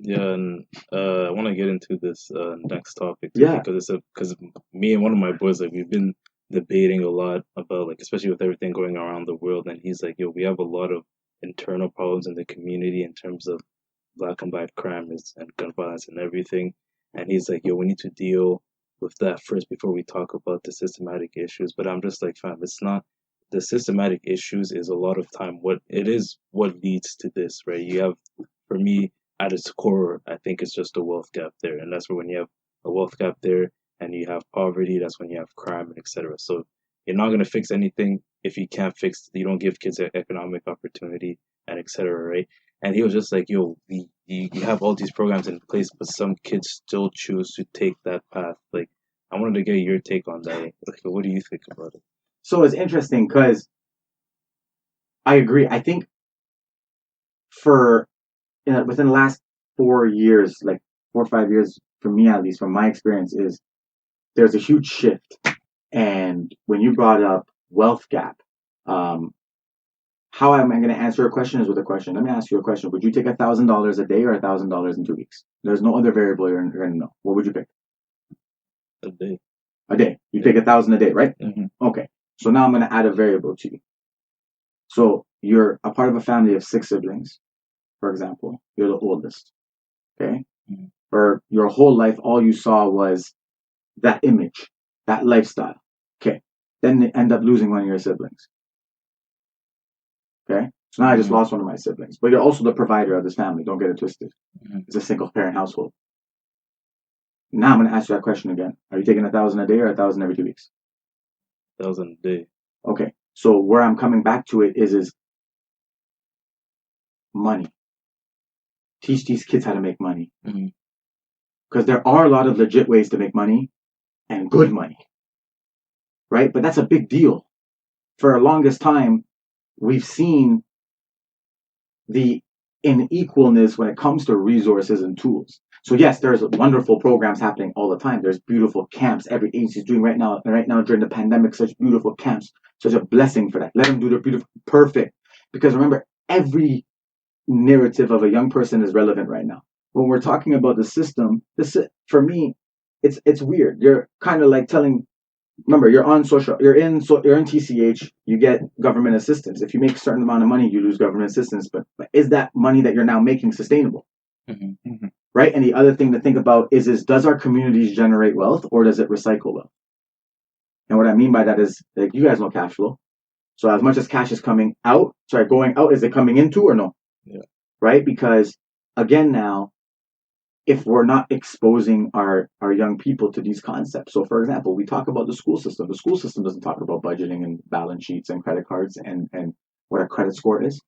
Yeah, and I want to get into this next topic too Yeah. because me and one of my boys like we've been debating a lot about like especially with everything going around the world, and he's like, yo, we have a lot of internal problems in the community in terms of black and white crimes and gun violence and everything, and he's like, yo, we need to deal with that first before we talk about the systematic issues. But I'm just like, fam, it's not the systematic issues is a lot of time what leads to this, right? You have for me at its core, I think it's just a wealth gap there, and that's where when you have a wealth gap there and you have poverty, that's when you have crime and etc. So you're not gonna fix anything if you can't fix, you don't give kids economic opportunity and etc. Right? And he was just like, "Yo, you have all these programs in place, but some kids still choose to take that path." Like, I wanted to get your take on that. Like, what do you think about it? So it's interesting because I agree. I think for within the last 4 years, like 4 or 5 years, for me at least, from my experience, is there's a huge shift. And when you brought up wealth gap, um, how am I going to answer a question is with a question. Let me ask you a question. Would you take $1,000 a day or $1,000 in 2 weeks? There's no other variable you're going to know. What would you pick? A day. A day. You Yeah. take 1,000 a day, right? Mm-hmm. Okay. So now I'm going to add a variable to you. So you're a part of a family of 6 siblings, for example. You're the oldest. Okay. Mm-hmm. For your whole life, all you saw was that image, that lifestyle. Okay. Then they end up losing one of your siblings. Okay. So now I just Mm-hmm. lost one of my siblings, but you're also the provider of this family. Don't get it twisted. Mm-hmm. It's a single parent household. Now I'm going to ask you that question again. Are you taking 1,000 a day or 1,000 every 2 weeks? 1,000 a day. Okay. So where I'm coming back to it is money. Teach these kids how to make money. Mm-hmm. Because there are a lot of legit ways to make money and good money, right? But that's a big deal. For the longest time, we've seen the unequalness when it comes to resources and tools. So yes, there's wonderful programs happening all the time. There's beautiful camps every agency is doing right now. Right now during the pandemic, such beautiful camps, such a blessing for that. Let them do their beautiful, perfect. Because remember, every narrative of a young person is relevant right now. When we're talking about the system, this for me, it's weird. You're kind of like telling. Remember, you're in TCH. You get government assistance. If you make a certain amount of money, you lose government assistance. But is that money that you're now making sustainable? Mm-hmm. Right. And the other thing to think about is does our communities generate wealth or does it recycle wealth? And what I mean by that is like you guys know cash flow. So as much as cash is going out, is it coming into or no? Yeah. Right? Because again now, if we're not exposing our young people to these concepts. So for example, we talk about the school system. The school system doesn't talk about budgeting and balance sheets and credit cards and what a credit score is.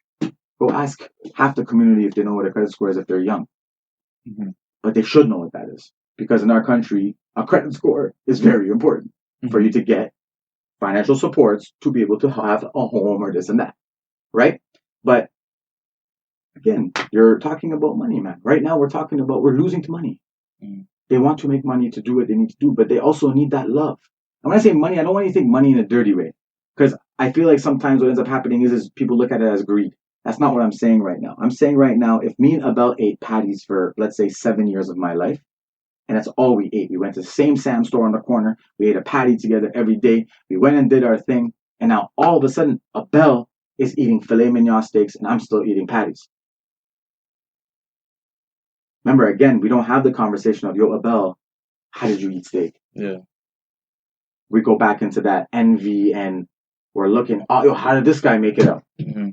Go ask half the community if they know what a credit score is if they're young. Mm-hmm. But they should know what that is. Because in our country, a credit score is very important for you to get financial supports to be able to have a home or this and that. Right? But again, you're talking about money, man. Right now we're losing to money. Mm-hmm. They want to make money to do what they need to do, but they also need that love. And when I say money, I don't want you to think money in a dirty way. Because I feel like sometimes what ends up happening is people look at it as greed. That's not what I'm saying right now. I'm saying right now, if me and Abel ate patties for, let's say, 7 years of my life, and that's all we ate. We went to the same Sam store on the corner. We ate a patty together every day. We went and did our thing. And now all of a sudden, Abel is eating filet mignon steaks and I'm still eating patties. Remember, again, we don't have the conversation of, yo, Abel, how did you eat steak? Yeah. We go back into that envy and we're looking, oh, yo, how did this guy make it up? Mm-hmm.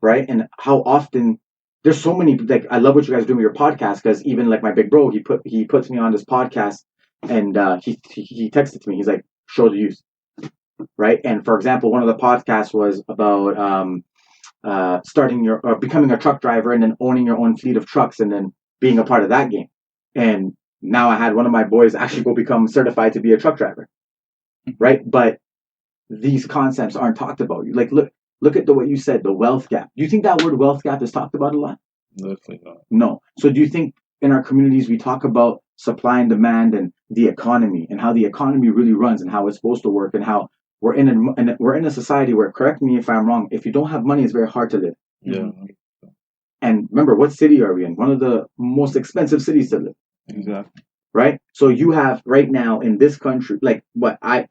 Right? And how often there's so many, like, I love what you guys do with your podcast because even like my big bro, he puts me on this podcast and he texted to me. He's like, show the youth. Right? And for example, one of the podcasts was about starting your or becoming a truck driver and then owning your own fleet of trucks and then being a part of that game. And now I had one of my boys actually go become certified to be a truck driver. Right? But these concepts aren't talked about. Like look at the way you said the wealth gap. Do you think that word wealth gap is talked about a lot? Definitely not. No. So do you think in our communities we talk about supply and demand and the economy and how the economy really runs and how it's supposed to work and how we're in a society where, correct me if I'm wrong, if you don't have money, it's very hard to live. Yeah. And remember, what city are we in? One of the most expensive cities to live. Exactly. Right? So you have right now in this country, like what I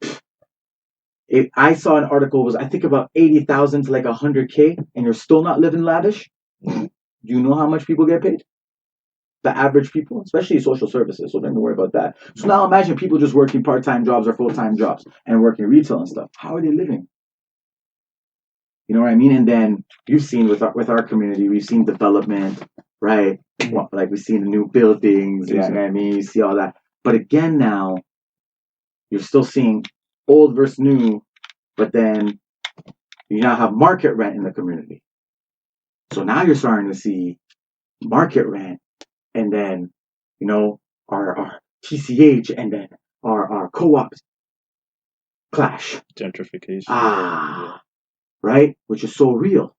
saw an article was I think about 80,000 to like 100K, and you're still not living lavish. Do you know how much people get paid? The average people, especially social services. So don't worry about that. So now imagine people just working part-time jobs or full-time jobs and working retail and stuff. How are they living? You know what I mean? And then you've seen with our community, we've seen development, right? Well, like we've seen the new buildings. You know what I mean? You see all that. But again, now you're still seeing old versus new, but then you now have market rent in the community. So now you're starting to see market rent, and then our TCH, and then our co-ops clash. Gentrification. Yeah. Right? Which is so real.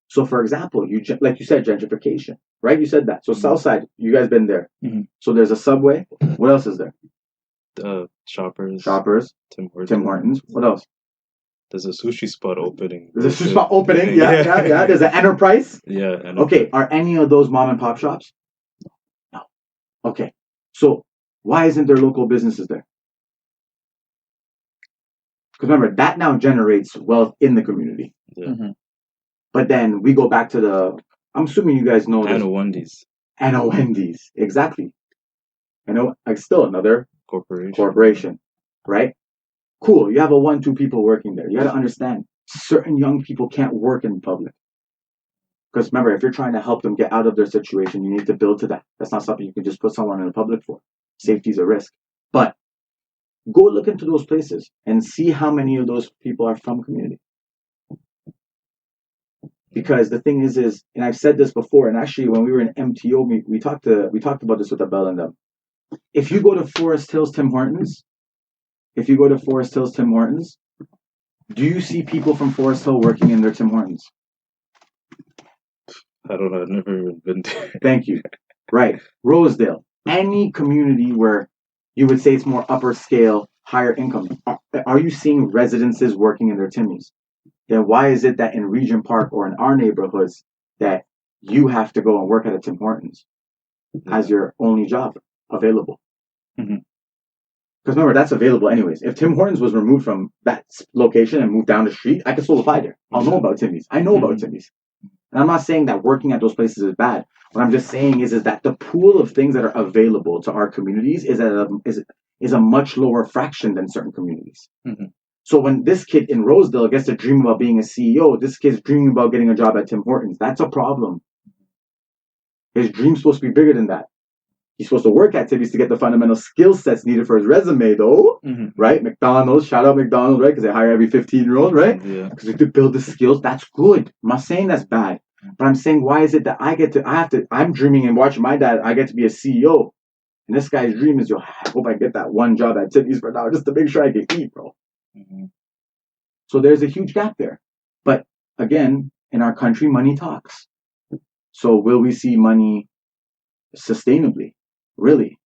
So for example, like you said, gentrification, right? You said that. So Southside, you guys been there. So there's a Subway. What else is there? Shoppers. Tim Hortons. What else? There's a sushi spot opening. Yeah. There's an Enterprise. Yeah. Okay, are any of those mom and pop shops? No. Okay, so why isn't there local businesses there? Because remember, that now generates wealth in the community. Yeah. But then we go back to I'm assuming you guys know this. Anna Wendy's. Exactly. I know, like, still another corporation, right? Cool. You have 1-2 people working there. You got to understand, certain young people can't work in public. Because remember, if you're trying to help them get out of their situation, you need to build to that. That's not something you can just put someone in the public for. Safety is a risk. But go look into those places and see how many of those people are from community. Because the thing is, and I've said this before, and actually when we were in MTO, we talked about this with Abel and them. If you go to Forest Hills Tim Hortons, do you see people from Forest Hill working in their Tim Hortons? I don't know. I've never even been there. Thank you. Right. Rosedale. Any community where you would say it's more upper scale, higher income, are you seeing residences working in their Timmies? Then why is it that in Regent Park or in our neighborhoods that you have to go and work at a Tim Hortons as your only job available? Because remember, that's available anyways. If Tim Hortons was removed from that location and moved down the street, I could still apply there. I'll know about Timmy's. I know about Timmy's. And I'm not saying that working at those places is bad. What I'm just saying is that the pool of things that are available to our communities is a much lower fraction than certain communities. So when this kid in Rosedale gets to dream about being a CEO, this kid's dreaming about getting a job at Tim Hortons. That's a problem. His dream's supposed to be bigger than that. He's supposed to work at Timmy's to get the fundamental skill sets needed for his resume, though. Right? McDonald's, shout out McDonald's, right? Because they hire every 15-year-old, right? Yeah. Because we have to build the skills. That's good. I'm not saying that's bad. But I'm saying, why is it that I'm dreaming and watching my dad, I get to be a CEO. And this guy's dream is, I hope I get that one job at Timmy's for now just to make sure I can eat, bro. So there's a huge gap there. But again, in our country, money talks. So will we see money sustainably? Really?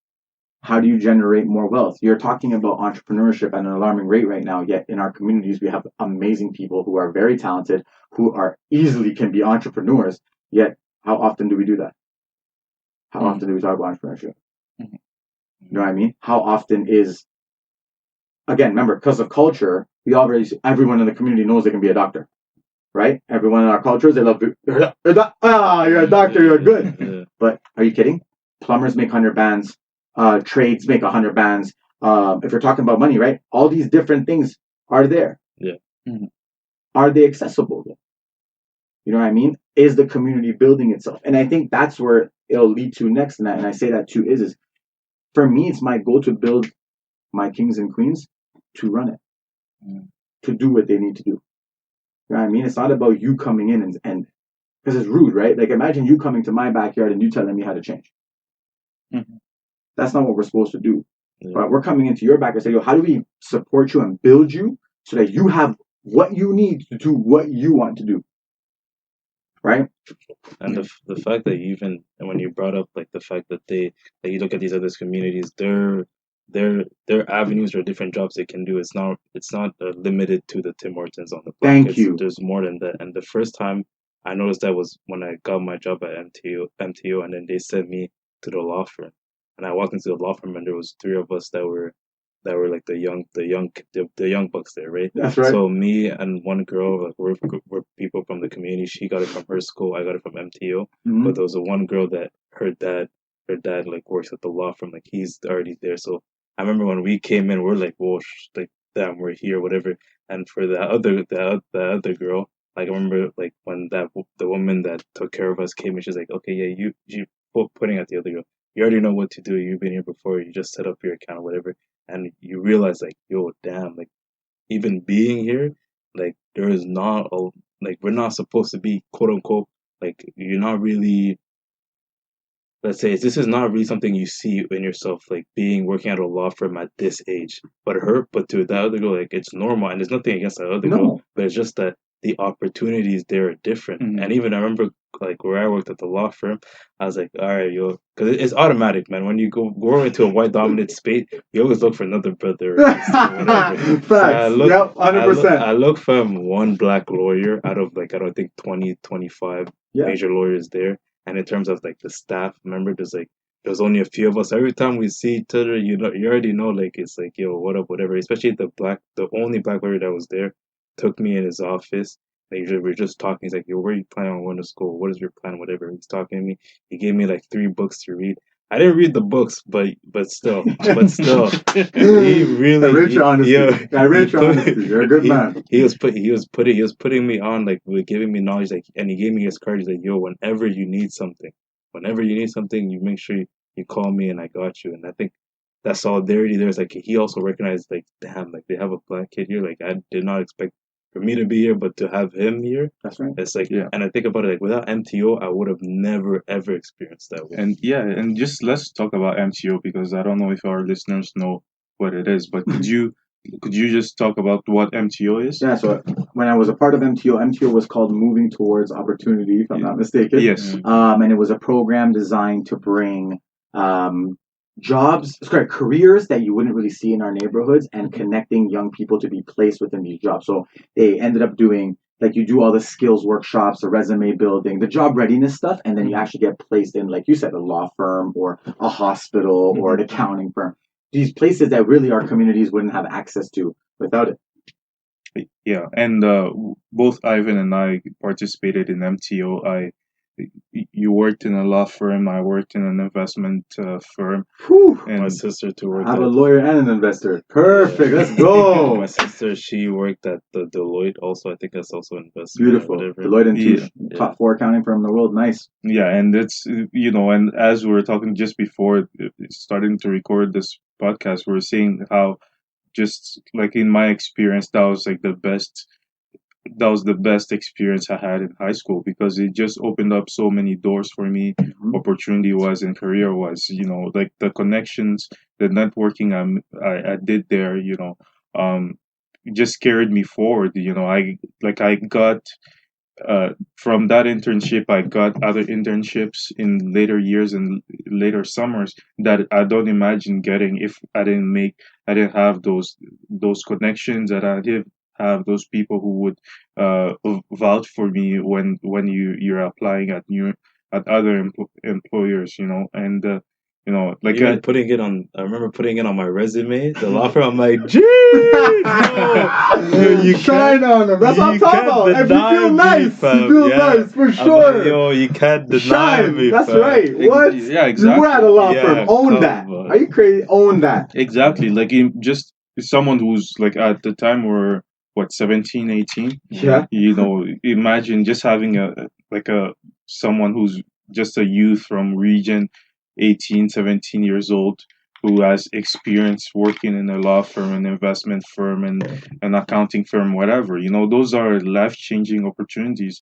How do you generate more wealth? You're talking about entrepreneurship at an alarming rate right now, yet in our communities we have amazing people who are very talented, who are easily can be entrepreneurs, yet how often do we do that? How often do we talk about entrepreneurship? You know what I mean? How often again, remember, because of culture, everyone in the community knows they can be a doctor, right? Everyone in our cultures, they love, you're a doctor, you're good. But are you kidding? Plumbers make 100 bands. Trades make 100 bands. If you're talking about money, right? All these different things are there. Yeah. Are they accessible? You know what I mean? Is the community building itself? And I think that's where it'll lead to next. And I say that too is for me, it's my goal to build my kings and queens to run it, to do what they need to do. You know what I mean? It's not about you coming in and because it's rude, right? Like imagine you coming to my backyard and you telling me how to change. That's not what we're supposed to do. But we're coming into your backyard and say, how do we support you and build you so that you have what you need to do what you want to do? Right? And the fact that even when you brought up like the fact that you look at these other communities, their avenues or different jobs they can do. It's not limited to the Tim Hortons on the block. Thank you. There's more than that. And the first time I noticed that was when I got my job at MTO, and then they sent me to the law firm. And I walked into the law firm, and there was three of us that were like the young bucks there, right? That's right. So me and one girl, like we're people from the community. She got it from her school. I got it from MTO. Hmm. But there was a one girl that her dad like works at the law firm. Like he's already there. So I remember when we came in, we're like, whoa, like damn, we're here, whatever. And for the other girl, like I remember like when the woman that took care of us came in, she's like, okay, yeah, you putting at the other girl. You already know what to do. You've been here before. You just set up your account, whatever, and you realize like, yo, damn, like even being here, like there is not a like we're not supposed to be quote unquote like you're not really, let's say this is not really something you see in yourself, like being working at a law firm at this age. But to that other girl, like it's normal, and there's nothing against that other girl, No. but it's just that the opportunities there are different. And even I remember like where I worked at the law firm, I was like, all right, yo, because it's automatic, man. When you go into a white dominant space, you always look for another brother or sister, whatever. So I Facts. look, Yep. I look, 100%. I look for one black lawyer out of like I don't think 20, 25 Yeah. major lawyers there. And in terms of like the staff, remember there's only a few of us. Every time we see each other, you already know like it's like yo, what up, whatever. Especially the only black lawyer that was there, took me in his office. Like we're just talking. He's like, yo, where are you planning on going to school? What is your plan? Whatever. He's talking to me. He gave me like three books to read. I didn't read the books, but still, he I really, rate your honesty. yeah, I rate he your put, honesty. You're a good he, man. he was putting me on like giving me knowledge, like, and he gave me his card. He's like, yo, whenever you need something, you make sure you call me and I got you. And I think that solidarity there is like he also recognized like damn, like they have a black kid here. Like I did not expect for me to be here, but to have him here, That's right. it's like, Yeah. and I think about it like without MTO, I would have never ever experienced that. And yeah, and just let's talk about MTO because I don't know if our listeners know what it is, but could you just talk about what MTO is? Yeah, so when I was a part of MTO was called Moving Towards Opportunity, if I'm not mistaken. Yes. And it was a program designed to bring careers that you wouldn't really see in our neighborhoods and connecting young people to be placed within these jobs. So they ended up doing, like, you do all the skills workshops, the resume building, the job readiness stuff, and then you actually get placed in, like you said, a law firm or a hospital or an accounting firm. These places that really our communities wouldn't have access to without it. Yeah, and both Ivan and I participated in MTO. You worked in a law firm. I worked in an investment firm. Whew. My And sister to work I'm at a lawyer and an investor. Perfect. Let's my go. sister, she worked at the Deloitte also. I think that's also investment or Beautiful. whatever. Deloitte and Touche, Yeah. top 4 accounting firm in the world. Nice. yeah, and it's and as we were talking just before starting to record this podcast, we were saying how just like in my experience, that was the best experience I had in high school because it just opened up so many doors for me, opportunity wise and career wise. Like the connections, the networking I did there. Just carried me forward. I got from that internship, I got other internships in later years and later summers that I don't imagine getting if I didn't have those connections, that I didn't have those people who would vouch for me when you're applying at other employers, and like Even putting it on, I remember putting it on my resume, the law firm. I'm like, geez, yo, you Shine on them. That's what I'm you talking can't about. If you deny feel me, nice, you fam. feel Yeah. nice for I'm sure. like, yo, you can't deny Shine. me, That's fam. right. What? Yeah, You exactly. were at a law Yeah, firm. Own come that. on. Are you crazy? Own that. Exactly. Like just someone who's like at the time were what 17, 18. Yeah. Imagine just having a someone who's just a youth from region 18, 17 years old who has experience working in a law firm, an investment firm, and an accounting firm, whatever. Those are life changing opportunities.